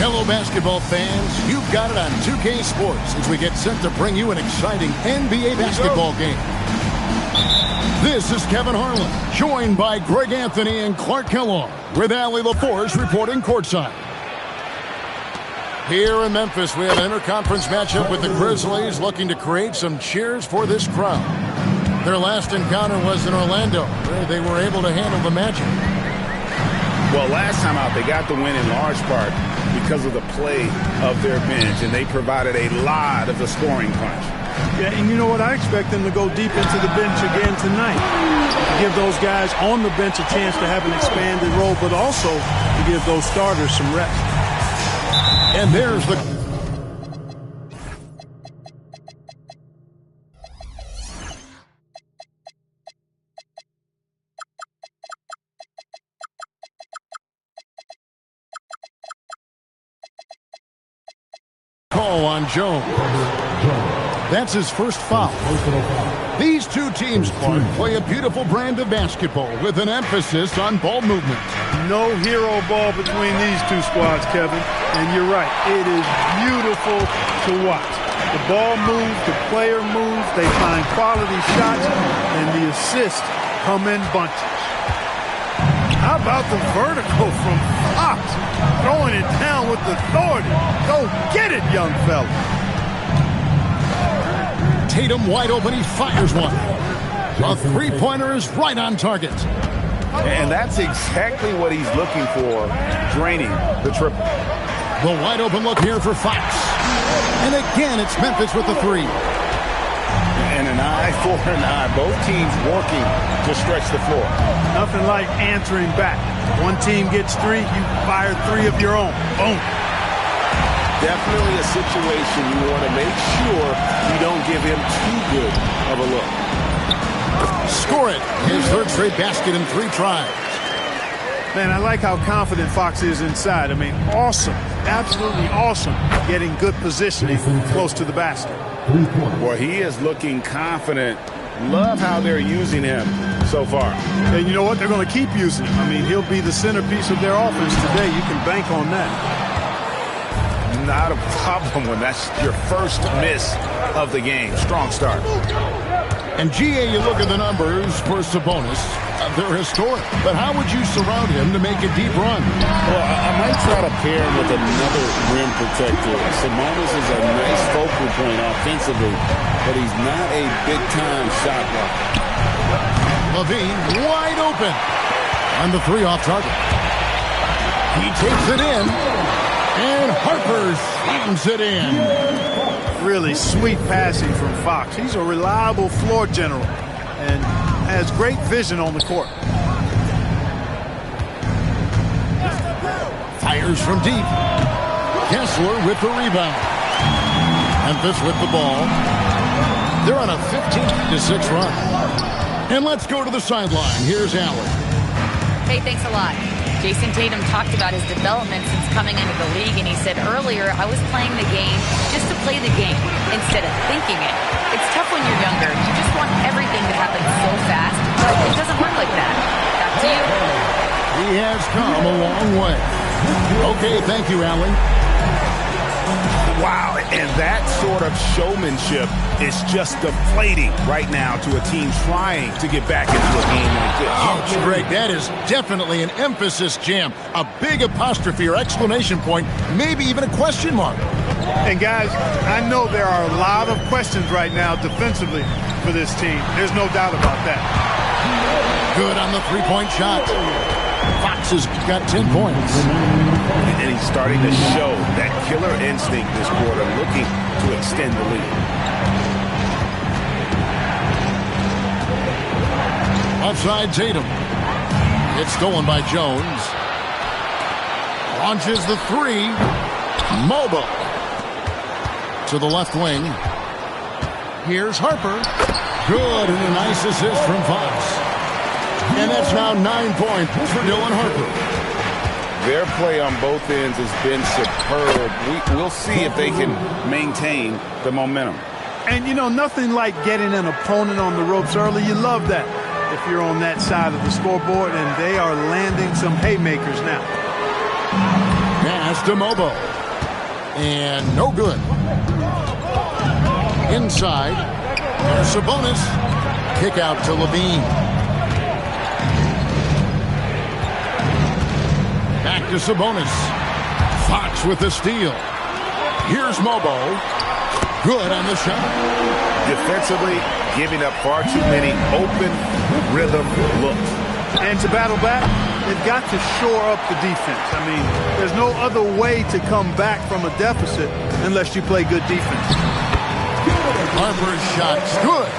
Hello, basketball fans. You've got it on 2K Sports as we get set to bring you an exciting NBA basketball game. This is Kevin Harlan, joined by Greg Anthony and Clark Kellogg, with Allie LaForge reporting courtside. Here in Memphis, we have an interconference matchup with the Grizzlies looking to create some cheers for this crowd. Their last encounter was in Orlando, where they were able to handle the Magic. Well, last time out, they got the win in large part because of the play of their bench, and they provided a lot of the scoring punch. Yeah, and you know what? I expect them to go deep into the bench again tonight. To give those guys on the bench a chance to have an expanded role, but also to give those starters some rest. And there's the... call on Jones. That's his first foul. These two teams, Clark, play a beautiful brand of basketball with an emphasis on ball movement. No hero ball between these two squads, Kevin. And you're right, it is beautiful to watch. The ball moves, the player moves, they find quality shots, and the assists come in bunches. How about the vertical from Fox? Throwing it down with authority. Go get it, young fella. Tatum wide open, he fires one. A three-pointer is right on target. And that's exactly what he's looking for, draining the triple. The wide open look here for Fox. And again, it's Memphis with the three. And an eye for an eye. Both teams working to stretch the floor. Nothing like answering back. One team gets three, you fire three of your own. Boom. Definitely a situation you want to make sure you don't give him too good of a look. Score it. His third straight basket in 3 tries. Man, I like how confident Fox is inside. I mean, awesome. Absolutely awesome. Getting good positioning close to the basket. Boy, he is looking confident. Love how they're using him so far. And you know what? They're going to keep using him. I mean, he'll be the centerpiece of their offense today. You can bank on that. Not a problem when that's your first miss of the game. Strong start. And GA, you look at the numbers for Sabonis. They're historic. But how would you surround him to make a deep run? Well, I might try to pair him with another rim protector. Sabonis is a nice focal point offensively, but he's not a big-time shot blocker. LaVine wide open. And the three off target. He takes it in. And Harper slams it in. Really sweet passing from Fox. He's a reliable floor general and has great vision on the court. Fires from deep. Kessler with the rebound. Memphis with the ball. They're on a 15-6 run. And let's go to the sideline. Here's Allen. Hey, thanks a lot. Jason Tatum talked about his development since coming into the league, and he said earlier, I was playing the game just to play the game instead of thinking it. It's tough when you're younger. You just want everything to happen so fast, but it doesn't work like that. Back to you. He has come a long way. Okay, thank you, Allen. Wow, and that sort of showmanship is just deflating right now to a team trying to get back into a game like this. Oh, Greg, that is definitely an emphasis jam. A big apostrophe or exclamation point, maybe even a question mark. And guys, I know there are a lot of questions right now defensively for this team. There's no doubt about that. Good on the three-point shot. Fox has got 10 points. And he's starting to show that killer instinct this quarter, looking to extend the lead. Outside Tatum. It's stolen by Jones. Launches the three. Mobo. To the left wing. Here's Harper. Good, and a nice assist from Fox. And that's now 9 points for Dylan Harper. Their play on both ends has been superb. We'll see if they can maintain the momentum. And, you know, nothing like getting an opponent on the ropes early. You love that if you're on that side of the scoreboard, and they are landing some haymakers now. Pass to Mobo. And no good. Inside. There's Sabonis. Kick out to Levine. Back to Sabonis. Fox with the steal. Here's Mobo. Good on the shot. Defensively, giving up far too many open rhythm looks. And to battle back, they've got to shore up the defense. I mean, there's no other way to come back from a deficit unless you play good defense. Harper's shot's good.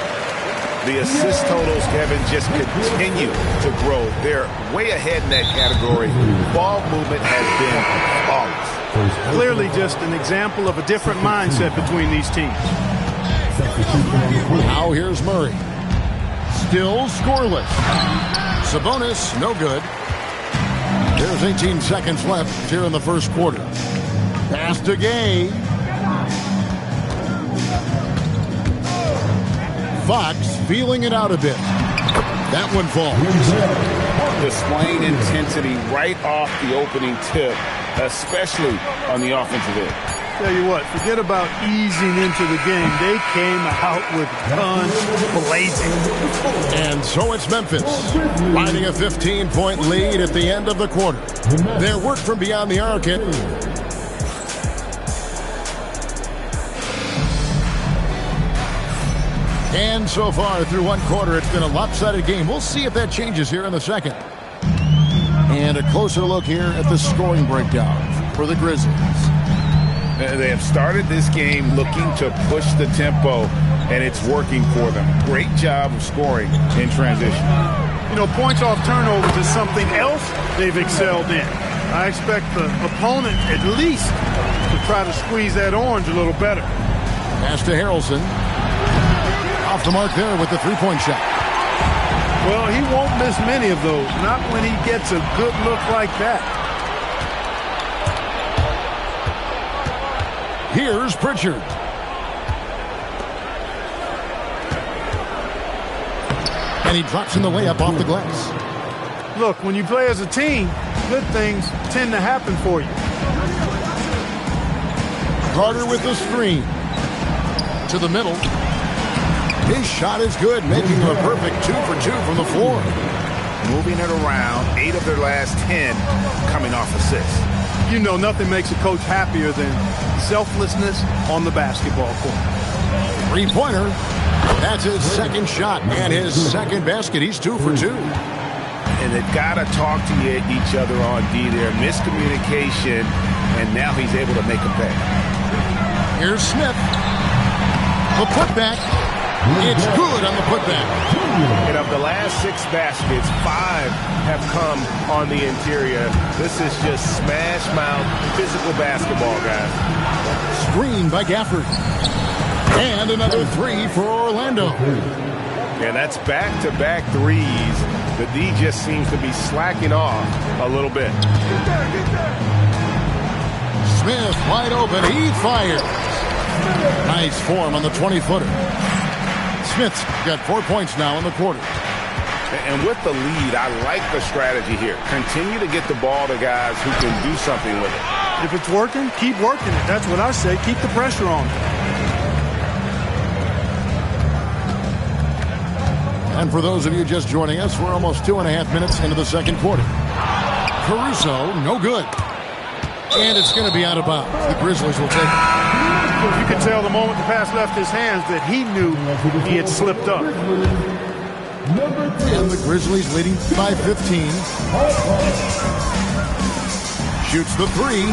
The assist totals, Kevin, just continue to grow. They're way ahead in that category. Ball movement has been flawless. Clearly just an example of a different mindset between these teams. Now here's Murray. Still scoreless. Sabonis, no good. There's 18 seconds left here in the first quarter. Pass to Gay. Fox feeling it out a bit. That one falls. Displaying intensity right off the opening tip, especially on the offensive end. Tell you what, forget about easing into the game. They came out with guns blazing. And so it's Memphis, riding a 15-point lead at the end of the quarter. Their work from beyond the arc. And so far through one quarter, it's been a lopsided game. We'll see if that changes here in the second. And a closer look here at the scoring breakdown for the Grizzlies. They have started this game looking to push the tempo, and it's working for them. Great job of scoring in transition. You know, points off turnovers is something else they've excelled in. I expect the opponent at least to try to squeeze that orange a little better. Pass to Harrelson. Off the mark there with the three-point shot. Well, he won't miss many of those, not when he gets a good look like that. Here's Pritchard. And he drops in the layup off the glass. Look, when you play as a team, good things tend to happen for you. Carter with the screen. To the middle. His shot is good, making him a perfect 2 for 2 from the floor. Moving it around, 8 of their last 10 coming off assists. You know, nothing makes a coach happier than selflessness on the basketball court. Three-pointer. That's his second shot and his second basket. He's 2 for 2. And they've got to talk to each other on D there. Miscommunication, and now he's able to make a pay. Here's Smith. The putback. It's good on the putback. And of the last 6 baskets, 5 have come on the interior. This is just smash mouth physical basketball, guys. Screen by Gafford. And another 3 for Orlando. And that's back-to-back threes. The D just seems to be slacking off a little bit. Smith wide open. He fires. Nice form on the 20-footer. Smith's got 4 points now in the quarter. And with the lead, I like the strategy here. Continue to get the ball to guys who can do something with it. If it's working, keep working it. That's what I say. Keep the pressure on. And for those of you just joining us, we're almost 2.5 minutes into the second quarter. Caruso, no good. And it's going to be out of bounds. The Grizzlies will take it. You could tell the moment the pass left his hands that he knew he had slipped up. And the Grizzlies leading by 15. Shoots the 3.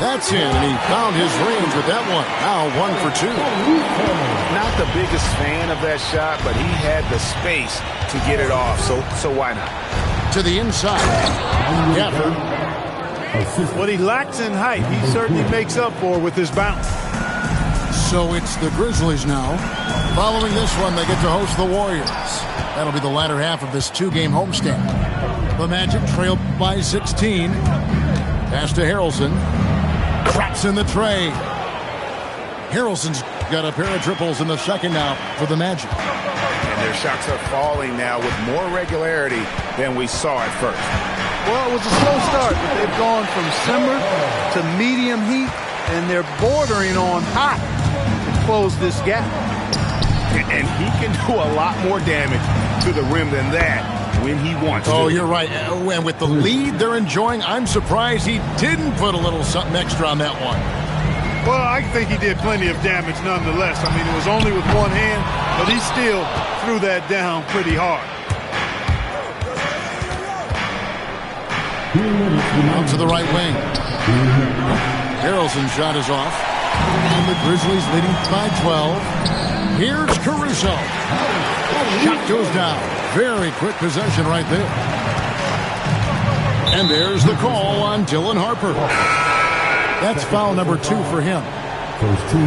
That's in, and he found his range with that one. Now 1 for 2. Not the biggest fan of that shot, but he had the space to get it off, so why not? To the inside. Gafford. What he lacks in height, he certainly makes up for with his bounce. So it's the Grizzlies now. Following this one, they get to host the Warriors. That'll be the latter half of this 2-game homestand. The Magic trail by 16. Pass to Harrelson. Traps in the tray. Harrelson's got a pair of triples in the second now for the Magic. and their shots are falling now with more regularity than we saw at first. Well, it was a slow start, but they've gone from simmer to medium heat, and they're bordering on hot to close this gap. And he can do a lot more damage to the rim than that when he wants to. Oh, you're right. And with the lead they're enjoying, I'm surprised he didn't put a little something extra on that one. Well, I think he did plenty of damage nonetheless. I mean, it was only with one hand, but he still threw that down pretty hard. Out to the right wing. Harrelson's shot is off. And the Grizzlies leading by 12. Here's Caruso. Shot goes down. Very quick possession right there. And there's the call on Dylan Harper. That's foul number 2 for him.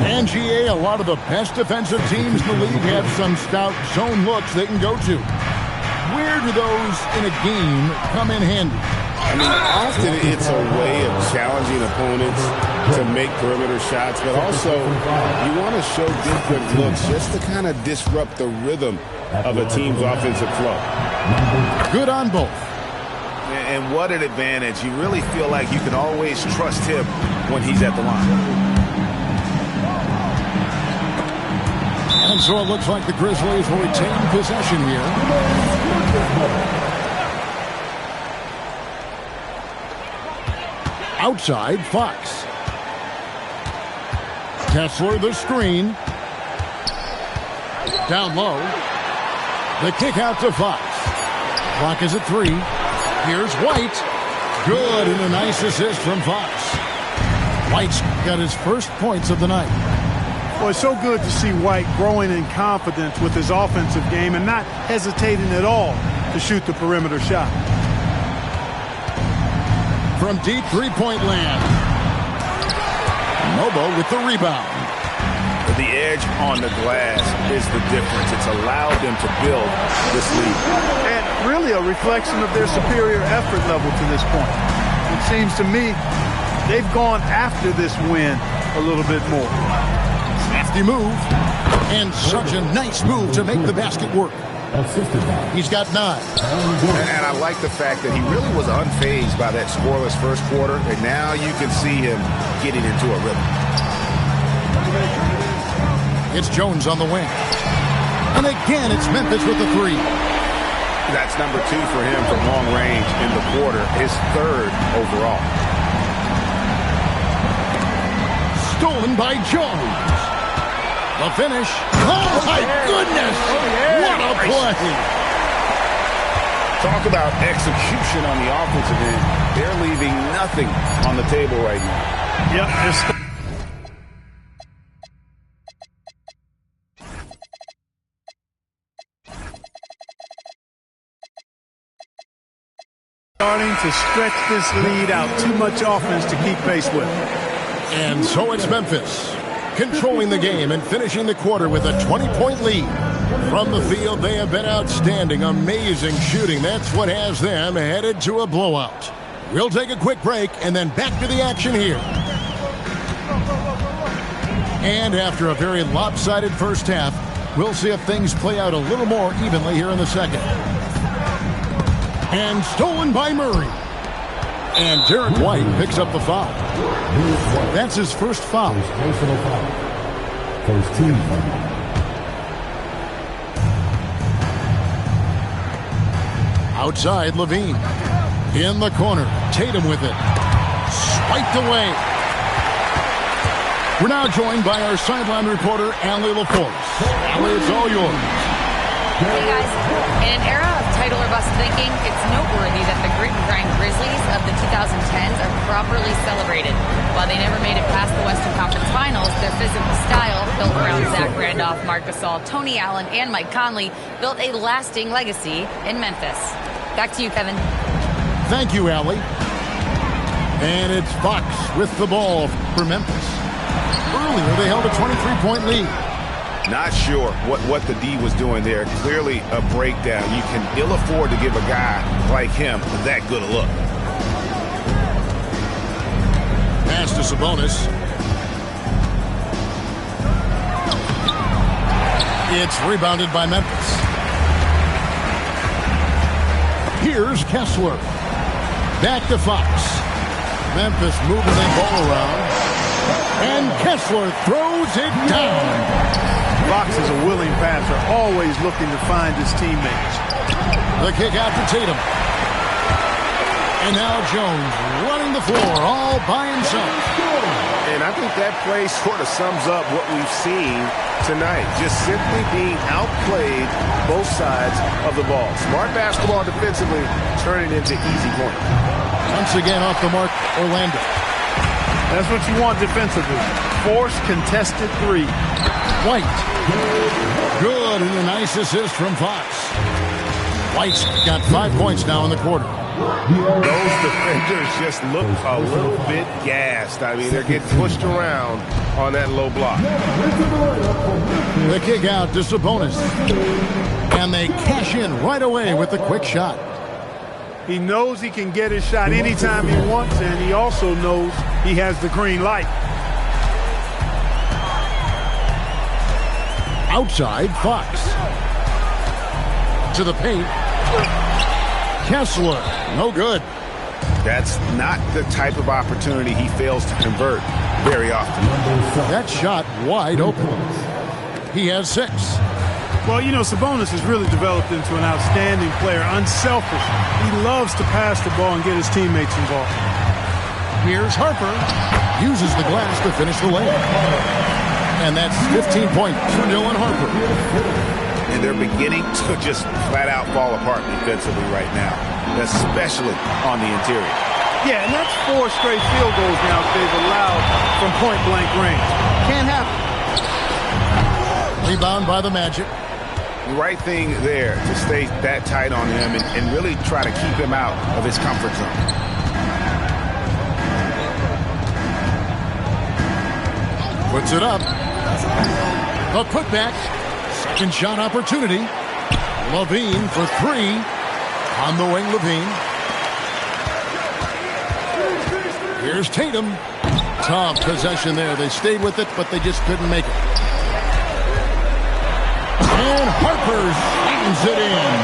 And GA, a lot of the best defensive teams in the league have some stout zone looks they can go to. Where do those in a game come in handy? I mean, often it's a way of challenging opponents to make perimeter shots, but also you want to show different looks just to kind of disrupt the rhythm of a team's offensive flow. Good on both. And what an advantage. You really feel like you can always trust him when he's at the line. And so it looks like the Grizzlies will retain possession here. Outside, Fox. Kessler, the screen. Down low. The kick out to Fox. Clock is at 3. Here's White. Good, and a nice assist from Fox. White's got his first points of the night. Well, it's so good to see White growing in confidence with his offensive game and not hesitating at all to shoot the perimeter shot. From deep three-point land. Mobo with the rebound. The edge on the glass is the difference. It's allowed them to build this lead. And really a reflection of their superior effort level to this point. It seems to me they've gone after this win a little bit more. Hefty move. And such a nice move to make the basket work. He's got 9. And I like the fact that he really was unfazed by that scoreless first quarter, and now you can see him getting into a rhythm. It's Jones on the wing. And again, it's Memphis with the 3. That's number 2 for him from long range in the quarter, his 3rd overall. Stolen by Jones. The finish. Oh, my goodness. What a play. Talk about execution on the offensive end. They're leaving nothing on the table right now. Yep. Starting to stretch this lead out. Too much offense to keep pace with. And so it's Memphis controlling the game and finishing the quarter with a 20-point lead. From the field, they have been outstanding. Amazing shooting. That's what has them headed to a blowout. We'll take a quick break and then back to the action here. And after a very lopsided first half, we'll see if things play out a little more evenly here in the second. And stolen by Murray. And Derek White picks up the foul. That's his first foul. First team. Outside, Levine. In the corner, Tatum with it. Spiked away. We're now joined by our sideline reporter, Allie LaForce. Allie, it's all yours. Hey, guys. In an era of title or bust thinking, it's noteworthy that the grit and grind Grizzlies of the 2010s are properly celebrated. While they never made it past the Western Conference Finals, their physical style, built around Zach Randolph, Marc Gasol, Tony Allen, and Mike Conley, built a lasting legacy in Memphis. Back to you, Kevin. Thank you, Allie. And it's Fox with the ball for Memphis. Earlier, they held a 23-point lead. Not sure what the D was doing there. Clearly a breakdown. You can ill afford to give a guy like him that good a look. Pass to Sabonis. It's rebounded by Memphis. Here's Kessler. Back to Fox. Memphis moving that ball around. And Kessler throws it down. Fox is a willing passer, always looking to find his teammates. The kick out to Tatum. And now Jones running the floor all by himself. And I think that play sort of sums up what we've seen tonight. Just simply being outplayed both sides of the ball. Smart basketball defensively, turning into easy points. Once again off the mark, Orlando. That's what you want defensively. Force contested three. White. Good, and a nice assist from Fox. White's got 5 points now in the quarter. Those defenders just look a little bit gassed. I mean, they're getting pushed around on that low block. The kick out to Sabonis. And they cash in right away with the quick shot. He knows he can get his shot anytime he wants, and he also knows he has the green light. Outside, Fox. To the paint. Kessler, no good. That's not the type of opportunity he fails to convert very often. That shot wide open. He has 6. Well, you know, Sabonis has really developed into an outstanding player, unselfish. He loves to pass the ball and get his teammates involved. Here's Harper. Uses the glass to finish the layup. And that's 15 points for Dylan Harper. And they're beginning to just flat out fall apart defensively right now, especially on the interior. Yeah, and that's 4 straight field goals now that they've allowed from point-blank range. Can't happen. Rebound by the Magic. The right thing there to stay that tight on him and really try to keep him out of his comfort zone. Puts it up. The putback. Second shot opportunity. Levine for 3. On the wing, Levine. Here's Tatum. Tough possession there. They stayed with it, but they just couldn't make it. And Harper slams it in.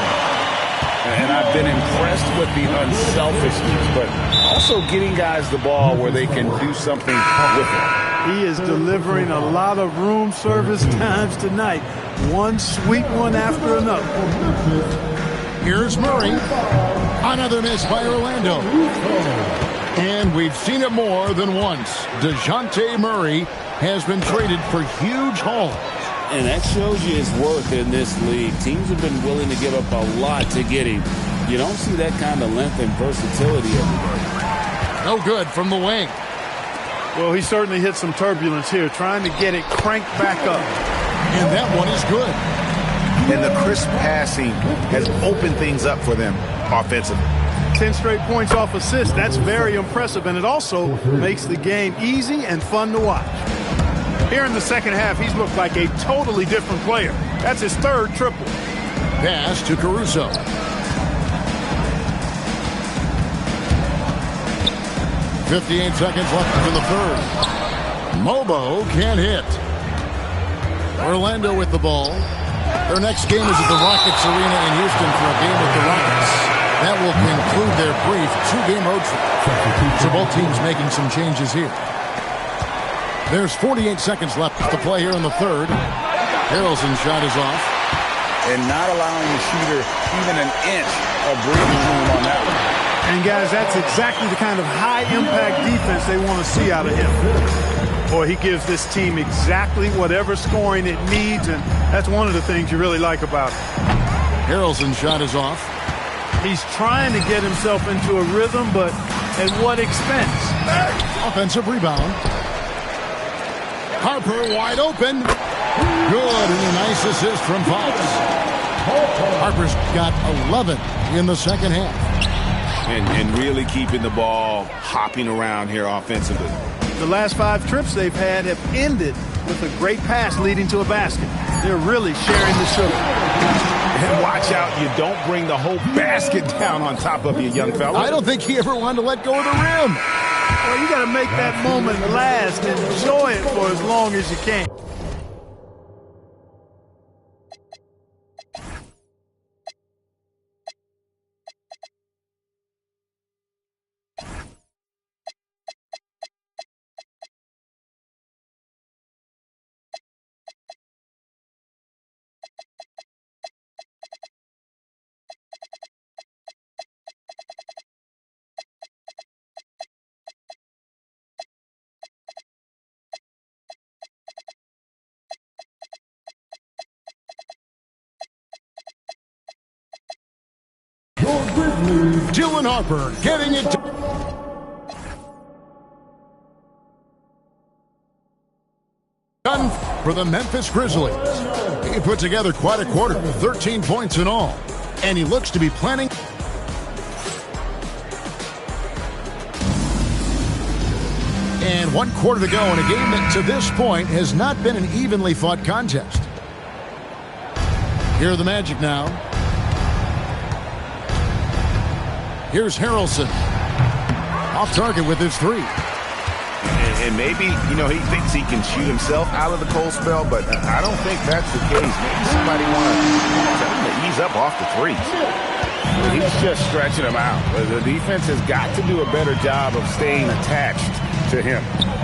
And I've been impressed with the unselfishness, but also getting guys the ball where they can do something with it. He is delivering a lot of room service times tonight. One sweet one after another. Here's Murray. Another miss by Orlando. And we've seen it more than once. DeJounte Murray has been traded for huge hauls. And that shows you his worth in this league. Teams have been willing to give up a lot to get him. You don't see that kind of length and versatility everywhere. No good from the wing. Well, he certainly hit some turbulence here, trying to get it cranked back up. And that one is good. And the crisp passing has opened things up for them offensively. 10 straight points off assists. That's very impressive, and it also makes the game easy and fun to watch. Here in the second half, he's looked like a totally different player. That's his 3rd triple. Pass to Caruso. .58 seconds left in the third. Mobo can't hit. Orlando with the ball. Their next game is at the Rockets Arena in Houston for a game with the Rockets. That will conclude their brief 2-game road trip. So both teams making some changes here. There's 48 seconds left to play here in the third. Harrelson's shot is off. And not allowing the shooter even an inch of breathing room on that one. And, guys, that's exactly the kind of high-impact defense they want to see out of him. Boy, he gives this team exactly whatever scoring it needs, and that's one of the things you really like about him. Harrelson's shot is off. He's trying to get himself into a rhythm, but at what expense? Offensive rebound. Harper wide open. Good, and a nice assist from Fox. Harper's got 11 in the second half. And really keeping the ball hopping around here offensively. The last 5 trips they've had have ended with a great pass leading to a basket. They're really sharing the sugar. And watch out, you don't bring the whole basket down on top of you, young fella. I don't think he ever wanted to let go of the rim. Well, you got to make that moment last and enjoy it for as long as you can. Dylan Harper getting it done for the Memphis Grizzlies. He put together quite a quarter, 13 points in all, and he looks to be planning. And 1 quarter to go in a game that to this point has not been an evenly fought contest. Here are the Magic now. Here's Harrelson. Off target with his three. And maybe, he thinks he can shoot himself out of the cold spell, but I don't think that's the case. Maybe somebody wants to ease up off the threes. He's just stretching them out. The defense has got to do a better job of staying attached to him.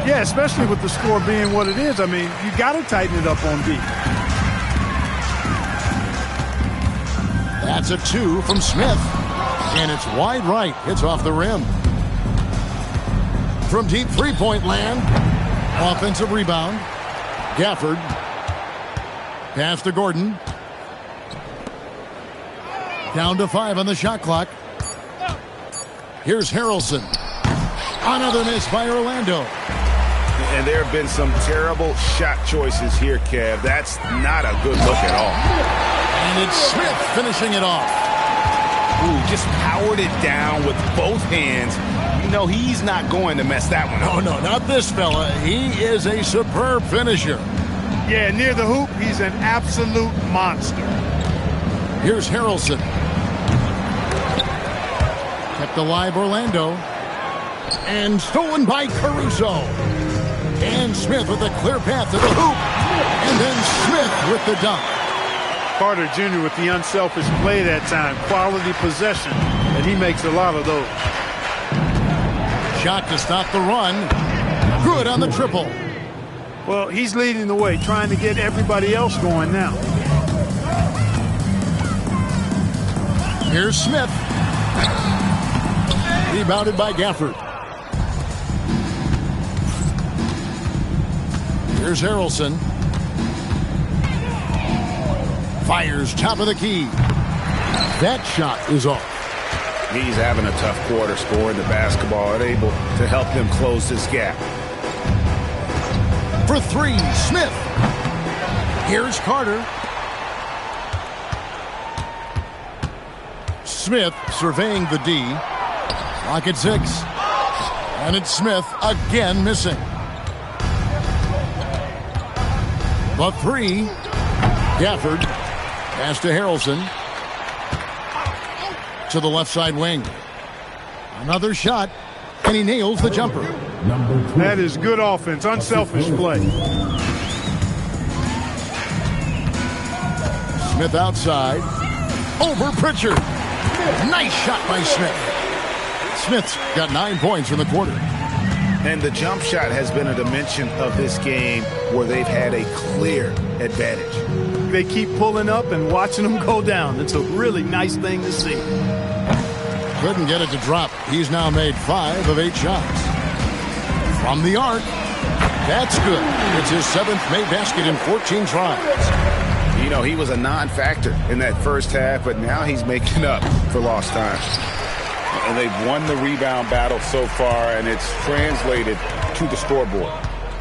Yeah, especially with the score being what it is. I mean, you got to tighten it up on D. That's a 2 from Smith. And it's wide right. Hits off the rim. From deep three-point land. Offensive rebound. Gafford. Pass to Gordon. Down to 5 on the shot clock. Here's Harrelson. Another miss by Orlando. And there have been some terrible shot choices here, Kev. That's not a good look at all. And it's Smith finishing it off. Ooh, just powered it down with both hands. He's not going to mess that one up. Oh, no, not this fella. He is a superb finisher. Yeah, near the hoop, he's an absolute monster. Here's Harrelson. Kept alive Orlando. And stolen by Caruso. And Smith with a clear path to the hoop. And then Smith with the dunk. Carter Jr. with the unselfish play that time. Quality possession. And he makes a lot of those. Shot to stop the run. Good on the triple. Well, he's leading the way, trying to get everybody else going now. Here's Smith. Rebounded by Gafford. Here's Harrelson. Fires top of the key. That shot is off. He's having a tough quarter scoring the basketball and able to help them close this gap. For 3, Smith. Here's Carter. Smith surveying the D. Clock at 6. And it's Smith again missing. The 3. Gafford. Pass to Harrelson. To the left side wing. Another shot, and he nails the jumper. That is good offense, unselfish play. Smith outside. Over Pritchard. Nice shot by Smith. Smith's got 9 points in the quarter. And the jump shot has been a dimension of this game where they've had a clear advantage. They keep pulling up and watching them go down. It's a really nice thing to see. Couldn't get it to drop. He's now made 5 of 8 shots. From the arc. That's good. It's his 7th made basket in 14 tries. He was a non-factor in that first half, but now he's making up for lost time. And they've won the rebound battle so far, and it's translated to the scoreboard.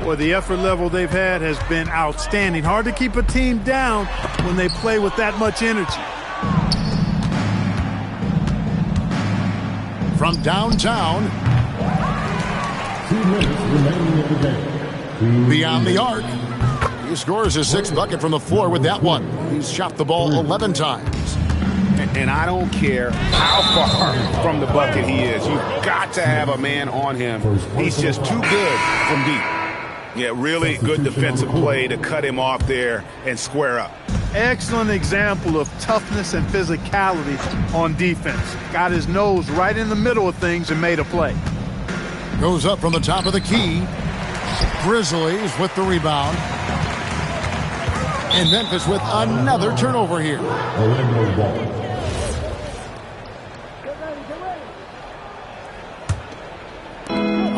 Well, the effort level they've had has been outstanding. Hard to keep a team down when they play with that much energy. From downtown. 2 minutes remaining in the game. Beyond the arc. He scores his 6th bucket from the floor with that one. He's shot the ball 11 times. And I don't care how far from the bucket he is. You've got to have a man on him. He's just too good from deep. Yeah, really good defensive play to cut him off there and square up. Excellent example of toughness and physicality on defense. Got his nose right in the middle of things and made a play. Goes up from the top of the key. Grizzlies with the rebound. And Memphis with another turnover here. Orlando Ball.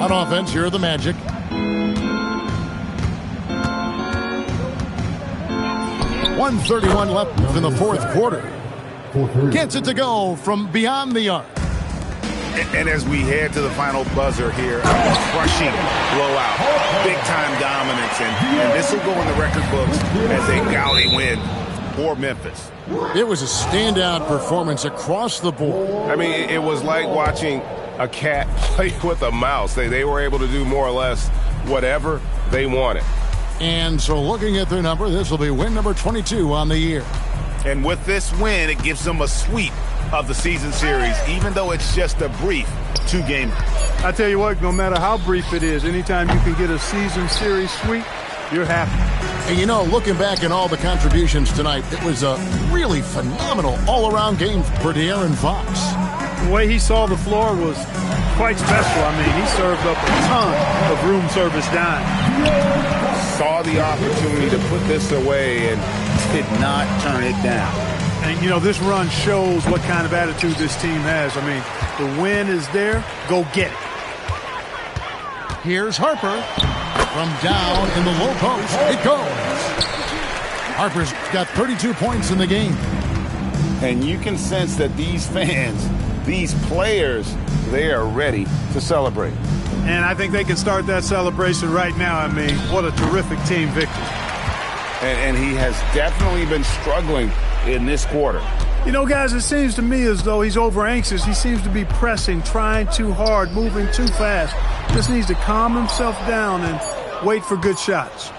On offense, here are the Magic. .131 left in the 4th quarter. Gets it to go from beyond the arc. And as we head to the final buzzer here, a crushing blowout, big-time dominance, and this will go in the record books as a gaudy win for Memphis. It was a standout performance across the board. I mean, it was like watching a cat play with a mouse. They were able to do more or less whatever they wanted. And so looking at their number, this will be win number 22 on the year. And with this win, it gives them a sweep of the season series, even though it's just a brief 2-game. I tell you what, no matter how brief it is, anytime you can get a season series sweep, you're happy. And you know, looking back at all the contributions tonight, it was a really phenomenal all-around game for De'Aaron Fox. The way he saw the floor was quite special. I mean, he served up a ton of room service dimes. Saw the opportunity to put this away and did not turn it down. And, you know, this run shows what kind of attitude this team has. I mean, the win is there. Go get it. Here's Harper from down in the low post. It goes. Harper's got 32 points in the game. And you can sense that these fans, these players, they are ready to celebrate. And I think they can start that celebration right now. I mean, what a terrific team victory. And he has definitely been struggling in this quarter. You know, guys, it seems to me as though he's over anxious. He seems to be pressing, trying too hard, moving too fast. Just needs to calm himself down and wait for good shots.